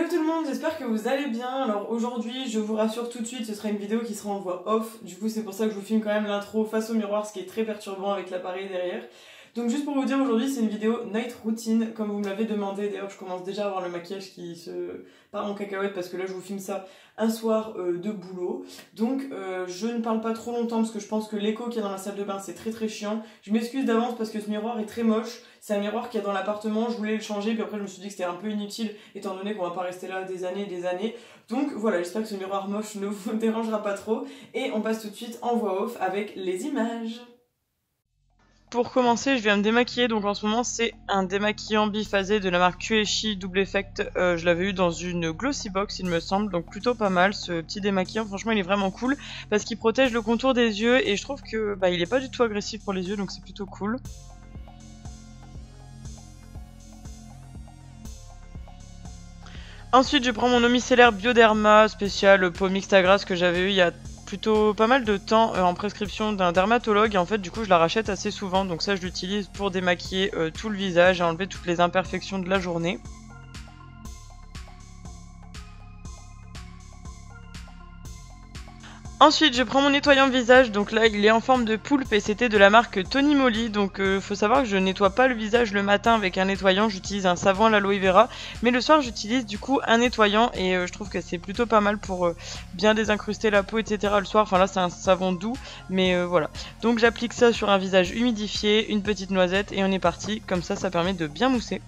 tout le monde, j'espère que vous allez bien. Alors aujourd'hui, je vous rassure tout de suite, ce sera une vidéo qui sera en voix off. Du coup, c'est pour ça que je vous filme quand même l'intro face au miroir, ce qui est très perturbant avec l'appareil derrière. Donc juste pour vous dire, aujourd'hui c'est une vidéo night routine, comme vous me l'avez demandé. D'ailleurs, je commence déjà à avoir le maquillage qui se part en cacahuète parce que là je vous filme ça un soir de boulot. Donc je ne parle pas trop longtemps parce que je pense que l'écho qu'il y a dans la salle de bain c'est très chiant. Je m'excuse d'avance parce que ce miroir est très moche. C'est un miroir qu'il y a dans l'appartement, je voulais le changer, puis après je me suis dit que c'était un peu inutile étant donné qu'on va pas rester là des années et des années. Donc voilà, j'espère que ce miroir moche ne vous dérangera pas trop. Et on passe tout de suite en voix off avec les images. Pour commencer, je viens me démaquiller, donc en ce moment c'est un démaquillant biphasé de la marque Quechi Double Effect. Je l'avais eu dans une glossy box il me semble, donc plutôt pas mal ce petit démaquillant. Franchement il est vraiment cool parce qu'il protège le contour des yeux et je trouve que il est pas du tout agressif pour les yeux, donc c'est plutôt cool. Ensuite je prends mon eau micellaire Bioderma spécial peau mixte à grasse que j'avais eu il y a plutôt pas mal de temps en prescription d'un dermatologue, et en fait du coup je la rachète assez souvent, donc ça je l'utilise pour démaquiller tout le visage et enlever toutes les imperfections de la journée. Ensuite je prends mon nettoyant visage, donc là il est en forme de poulpe et c'était de la marque Tony Moly, donc faut savoir que je nettoie pas le visage le matin avec un nettoyant, j'utilise un savon à l'aloe vera, mais le soir j'utilise du coup un nettoyant et je trouve que c'est plutôt pas mal pour bien désincruster la peau etc. le soir. Enfin là c'est un savon doux, mais voilà. Donc j'applique ça sur un visage humidifié, une petite noisette et on est parti, comme ça permet de bien mousser.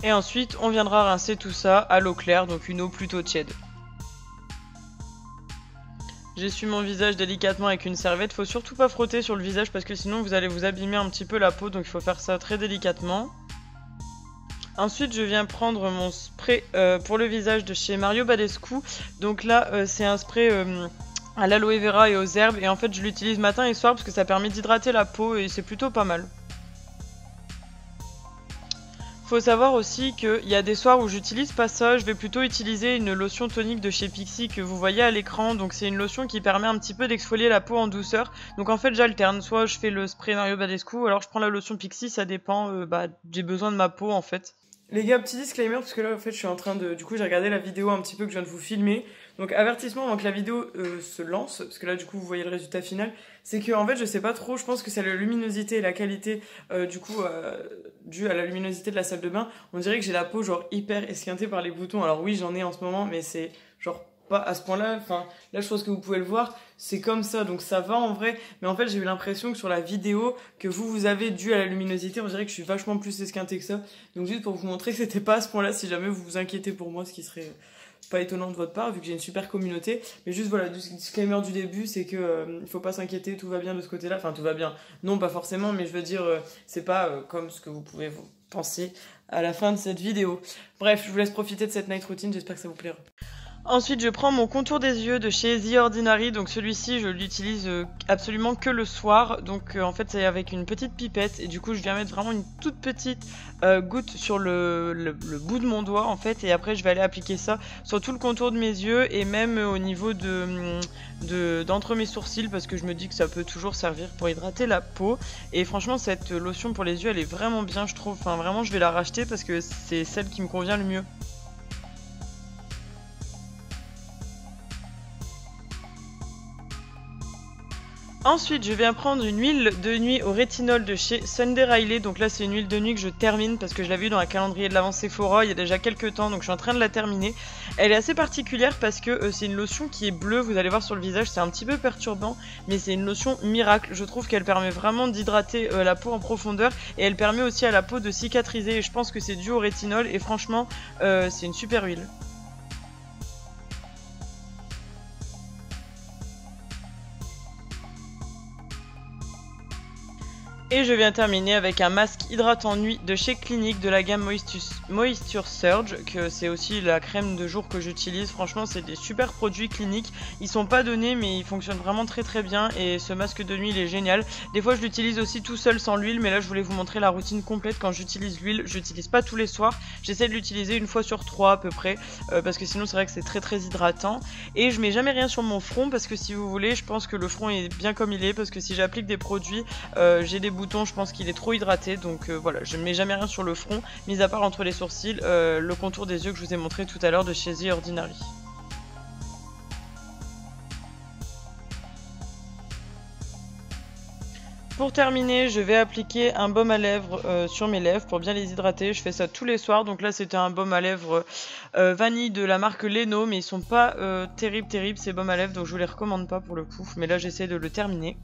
Et ensuite, on viendra rincer tout ça à l'eau claire, donc une eau plutôt tiède. J'essuie mon visage délicatement avec une serviette. Faut surtout pas frotter sur le visage parce que sinon vous allez vous abîmer un petit peu la peau, donc il faut faire ça très délicatement. Ensuite, je viens prendre mon spray pour le visage de chez Mario Badescu. Donc là, c'est un spray à l'aloe vera et aux herbes. Et en fait, je l'utilise matin et soir parce que ça permet d'hydrater la peau et c'est plutôt pas mal. Faut savoir aussi qu'il y a des soirs où j'utilise pas ça, je vais plutôt utiliser une lotion tonique de chez Pixi que vous voyez à l'écran. Donc c'est une lotion qui permet un petit peu d'exfolier la peau en douceur. Donc en fait j'alterne, soit je fais le spray Mario Badescu ou alors je prends la lotion Pixi, ça dépend des besoins de ma peau en fait. Les gars, petit disclaimer parce que là en fait je suis en train de... Du coup j'ai regardé la vidéo un petit peu que je viens de vous filmer. Donc avertissement avant que la vidéo se lance, parce que là du coup vous voyez le résultat final. C'est que en fait je sais pas trop, je pense que c'est la luminosité et la qualité due à la luminosité de la salle de bain. On dirait que j'ai la peau genre hyper esquintée par les boutons. Alors oui j'en ai en ce moment mais c'est genre pas à ce point-là. Enfin là je pense que vous pouvez le voir, c'est comme ça donc ça va en vrai. Mais en fait j'ai eu l'impression que sur la vidéo que vous avez dû à la luminosité, on dirait que je suis vachement plus esquintée que ça. Donc juste pour vous montrer que c'était pas à ce point-là si jamais vous vous inquiétez pour moi, ce qui serait pas étonnant de votre part vu que j'ai une super communauté. Mais juste voilà, du disclaimer du début, c'est que il faut pas s'inquiéter, tout va bien de ce côté-là. Enfin tout va bien, non pas forcément, mais je veux dire c'est pas comme ce que vous pouvez penser à la fin de cette vidéo. Bref, je vous laisse profiter de cette night routine, j'espère que ça vous plaira. Ensuite, je prends mon contour des yeux de chez The Ordinary. Donc celui-ci, je l'utilise absolument que le soir. Donc en fait, c'est avec une petite pipette. Et du coup, je viens mettre vraiment une toute petite goutte sur le bout de mon doigt en fait. Et après, je vais aller appliquer ça sur tout le contour de mes yeux et même au niveau d'entre mes sourcils parce que je me dis que ça peut toujours servir pour hydrater la peau. Et franchement, cette lotion pour les yeux, elle est vraiment bien, je trouve. Enfin, vraiment, je vais la racheter parce que c'est celle qui me convient le mieux. Ensuite, je viens prendre une huile de nuit au rétinol de chez Sunday Riley. Donc là, c'est une huile de nuit que je termine parce que je l'avais vue dans un calendrier de l'Avent Sephora il y a déjà quelques temps. Donc je suis en train de la terminer. Elle est assez particulière parce que c'est une lotion qui est bleue. Vous allez voir sur le visage, c'est un petit peu perturbant. Mais c'est une lotion miracle. Je trouve qu'elle permet vraiment d'hydrater la peau en profondeur. Et elle permet aussi à la peau de cicatriser. Et je pense que c'est dû au rétinol. Et franchement, c'est une super huile. Et je viens terminer avec un masque hydratant nuit de chez Clinique de la gamme Moisture Surge, que c'est aussi la crème de jour que j'utilise. Franchement, c'est des super produits Clinique. Ils sont pas donnés, mais ils fonctionnent vraiment très bien. Et ce masque de nuit, il est génial. Des fois, je l'utilise aussi tout seul sans l'huile, mais là, je voulais vous montrer la routine complète quand j'utilise l'huile. Je l'utilise pas tous les soirs. J'essaie de l'utiliser une fois sur 3 à peu près, parce que sinon, c'est vrai que c'est très hydratant. Et je mets jamais rien sur mon front, parce que si vous voulez, je pense que le front est bien comme il est, parce que si j'applique des produits, j'ai des boutons, je pense qu'il est trop hydraté, donc voilà, je ne mets jamais rien sur le front, mis à part entre les sourcils, le contour des yeux que je vous ai montré tout à l'heure de chez The Ordinary. Pour terminer, je vais appliquer un baume à lèvres sur mes lèvres pour bien les hydrater. Je fais ça tous les soirs. Donc là, c'était un baume à lèvres vanille de la marque Leno, mais ils sont pas terribles ces baumes à lèvres, donc je vous les recommande pas pour le coup. Mais là, j'essaie de le terminer.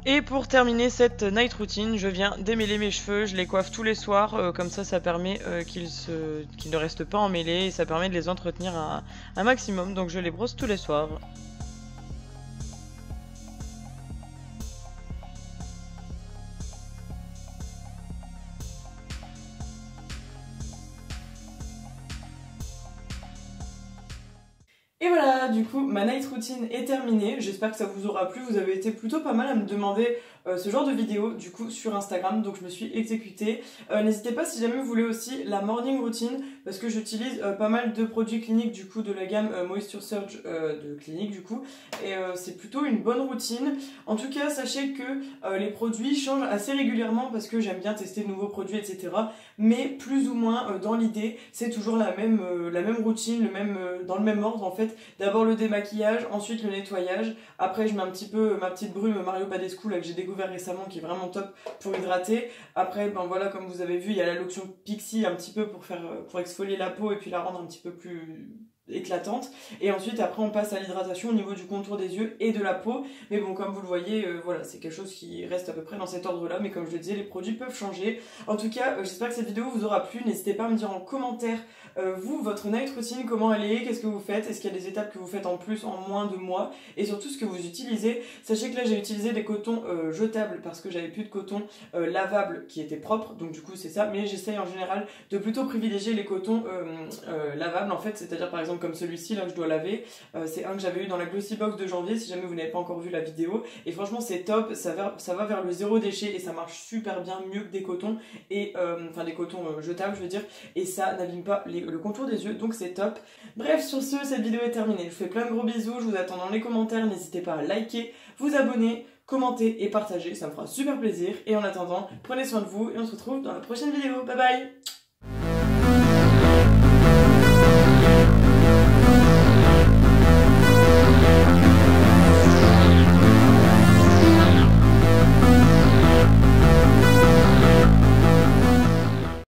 Et pour terminer cette night routine, je viens démêler mes cheveux, je les coiffe tous les soirs, comme ça permet qu'ils ne restent pas emmêlés et ça permet de les entretenir un maximum, donc je les brosse tous les soirs. Et voilà, du coup, ma night routine est terminée. J'espère que ça vous aura plu. Vous avez été plutôt pas mal à me demander ce genre de vidéos, du coup, sur Instagram. Donc, je me suis exécutée. N'hésitez pas si jamais vous voulez aussi la morning routine, parce que j'utilise pas mal de produits Clinique, du coup, de la gamme Moisture Surge de Clinique, du coup. Et c'est plutôt une bonne routine. En tout cas, sachez que les produits changent assez régulièrement, parce que j'aime bien tester de nouveaux produits, etc. Mais plus ou moins, dans l'idée, c'est toujours la même routine, dans le même ordre, en fait. D'abord le démaquillage, ensuite le nettoyage, après je mets un petit peu ma petite brume Mario Badescu là que j'ai découvert récemment qui est vraiment top pour hydrater. Après ben voilà, comme vous avez vu, il y a la lotion Pixi un petit peu pour exfolier la peau et puis la rendre un petit peu plus éclatante, et ensuite après on passe à l'hydratation au niveau du contour des yeux et de la peau, mais bon comme vous le voyez voilà, c'est quelque chose qui reste à peu près dans cet ordre là, mais comme je le disais, les produits peuvent changer. En tout cas j'espère que cette vidéo vous aura plu. N'hésitez pas à me dire en commentaire vous, votre night routine, comment elle est, qu'est-ce que vous faites, est-ce qu'il y a des étapes que vous faites en plus, en moins de mois, et surtout ce que vous utilisez. Sachez que là j'ai utilisé des cotons jetables parce que j'avais plus de coton lavable qui était propre, donc du coup c'est ça, mais j'essaye en général de plutôt privilégier les cotons lavables en fait, c'est-à-dire par exemple comme celui-ci là que je dois laver, c'est un que j'avais eu dans la Glossy Box de janvier si jamais vous n'avez pas encore vu la vidéo, et franchement c'est top, ça va vers le zéro déchet et ça marche super bien, mieux que des cotons, et enfin des cotons jetables je veux dire, et ça n'abîme pas le contour des yeux, donc c'est top. Bref, sur ce, cette vidéo est terminée. Je vous fais plein de gros bisous, je vous attends dans les commentaires, n'hésitez pas à liker, vous abonner, commenter et partager, ça me fera super plaisir. Et en attendant, prenez soin de vous et on se retrouve dans la prochaine vidéo. Bye bye!